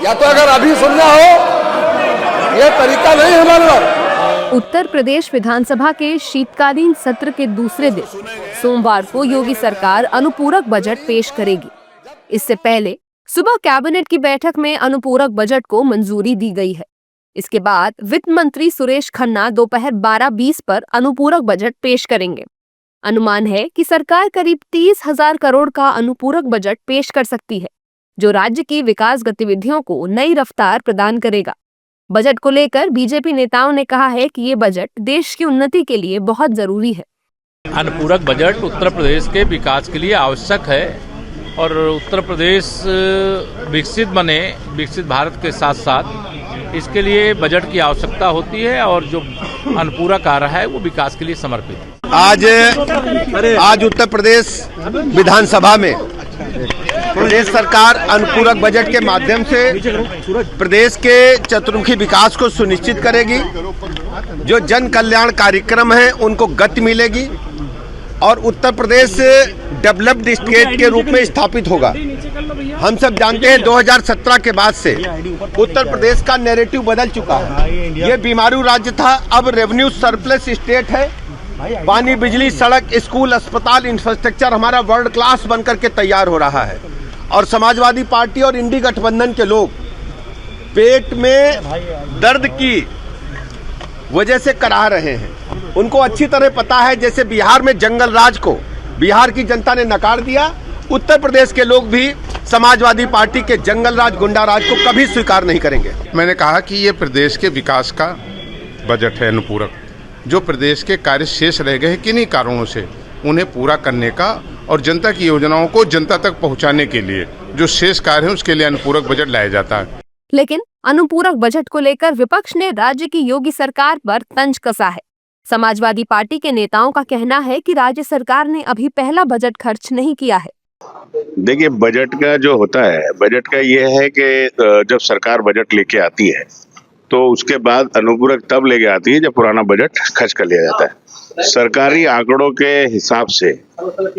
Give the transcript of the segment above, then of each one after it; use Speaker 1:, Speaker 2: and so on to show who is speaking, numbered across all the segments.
Speaker 1: या तो अगर अभी सुनना हो, ये तरीका नहीं हमारे पास।
Speaker 2: उत्तर प्रदेश विधानसभा के शीतकालीन सत्र के दूसरे दिन सोमवार को योगी सरकार अनुपूरक बजट पेश करेगी। इससे पहले सुबह कैबिनेट की बैठक में अनुपूरक बजट को मंजूरी दी गई है। इसके बाद वित्त मंत्री सुरेश खन्ना दोपहर 12:20 पर अनुपूरक बजट पेश करेंगे। अनुमान है कि सरकार करीब 30,000 करोड़ का अनुपूरक बजट पेश कर सकती है, जो राज्य की विकास गतिविधियों को नई रफ्तार प्रदान करेगा। बजट को लेकर बीजेपी नेताओं ने कहा है कि ये बजट देश की उन्नति के लिए बहुत जरूरी है।
Speaker 3: अनुपूरक बजट उत्तर प्रदेश के विकास के लिए आवश्यक है और उत्तर प्रदेश विकसित बने, विकसित भारत के साथ साथ इसके लिए बजट की आवश्यकता होती है और जो अनुपूरक आ रहा है वो विकास के लिए समर्पित है।
Speaker 4: आज उत्तर प्रदेश विधानसभा में प्रदेश सरकार अनुपूरक बजट के माध्यम से प्रदेश के चतुर्मुखी विकास को सुनिश्चित करेगी। जो जन कल्याण कार्यक्रम हैं उनको गति मिलेगी और उत्तर प्रदेश डेवलप्ड स्टेट के रूप में स्थापित होगा। हम सब जानते हैं 2017 के बाद से उत्तर प्रदेश का नैरेटिव बदल चुका है। ये बीमारू राज्य था, अब रेवेन्यू सरप्लस स्टेट है। पानी, बिजली, सड़क, स्कूल, अस्पताल, इंफ्रास्ट्रक्चर हमारा वर्ल्ड क्लास बनकर के तैयार हो रहा है। और समाजवादी पार्टी और इंडी गठबंधन के लोग पेट में दर्द की वजह से कराह रहे हैं। उनको अच्छी तरह पता है, जैसे बिहार में जंगल राज को बिहार की जनता ने नकार दिया, उत्तर प्रदेश के लोग भी समाजवादी पार्टी के जंगल राज, गुंडा राज को कभी स्वीकार नहीं करेंगे।
Speaker 5: मैंने कहा कि ये प्रदेश के विकास का बजट है अनुपूरक। जो प्रदेश के कार्य शेष रह गए किन्हीं कारणों से उन्हें पूरा करने का और जनता की योजनाओं को जनता तक पहुंचाने के लिए जो शेष कार्य है उसके लिए अनुपूरक बजट लाया जाता है।
Speaker 2: लेकिन अनुपूरक बजट को लेकर विपक्ष ने राज्य की योगी सरकार पर तंज कसा है। समाजवादी पार्टी के नेताओं का कहना है कि राज्य सरकार ने अभी पहला बजट खर्च नहीं किया है।
Speaker 6: देखिए, बजट का जो होता है, बजट का ये है कि जब सरकार बजट लेके आती है तो उसके बाद अनुपूरक तब लेके आती है जब पुराना बजट खर्च कर लिया जाता है। सरकारी आंकड़ों के हिसाब से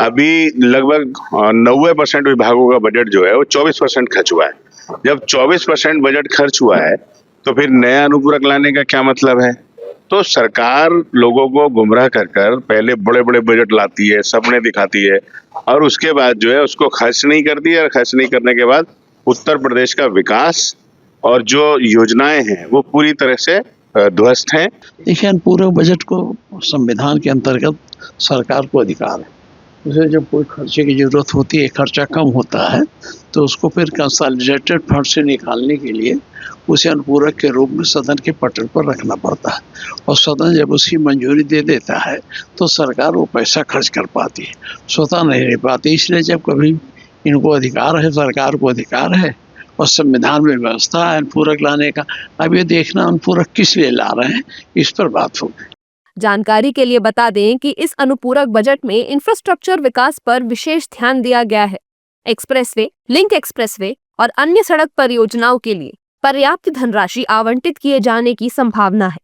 Speaker 6: अभी लगभग 90% विभागों का बजट जो है वो 24% खर्च हुआ है। जब 24% बजट खर्च हुआ है तो फिर नया अनुपूरक लाने का क्या मतलब है? तो सरकार लोगों को गुमराह कर पहले बड़े बड़े बजट लाती है, सपने दिखाती है और उसके बाद जो है उसको खर्च नहीं करती है। और खर्च नहीं करने के बाद उत्तर प्रदेश का विकास और जो योजनाएं हैं वो पूरी तरह से ध्वस्त हैं।
Speaker 7: देखिए, अनुपूरक बजट को संविधान के अंतर्गत सरकार को अधिकार है। उसे जब कोई खर्चे की जरूरत होती है, खर्चा कम होता है, तो उसको फिर कंसोलिडेटेड फंड से निकालने के लिए उसे अनुपूरक के रूप में सदन के पटल पर रखना पड़ता है और सदन जब उसकी मंजूरी दे देता है तो सरकार वो पैसा खर्च कर पाती है, स्वतः नहीं रह पाती। इसलिए जब कभी इनको अधिकार है, सरकार को अधिकार है और संविधान में व्यवस्था है अनुपूरक लाने का, अब ये देखना अनुपूरक किस लिए ला रहे हैं, इस पर बात होगी।
Speaker 2: जानकारी के लिए बता दें कि इस अनुपूरक बजट में इंफ्रास्ट्रक्चर विकास पर विशेष ध्यान दिया गया है। एक्सप्रेसवे, लिंक एक्सप्रेसवे और अन्य सड़क परियोजनाओं के लिए पर्याप्त धनराशि आवंटित किए जाने की संभावना है।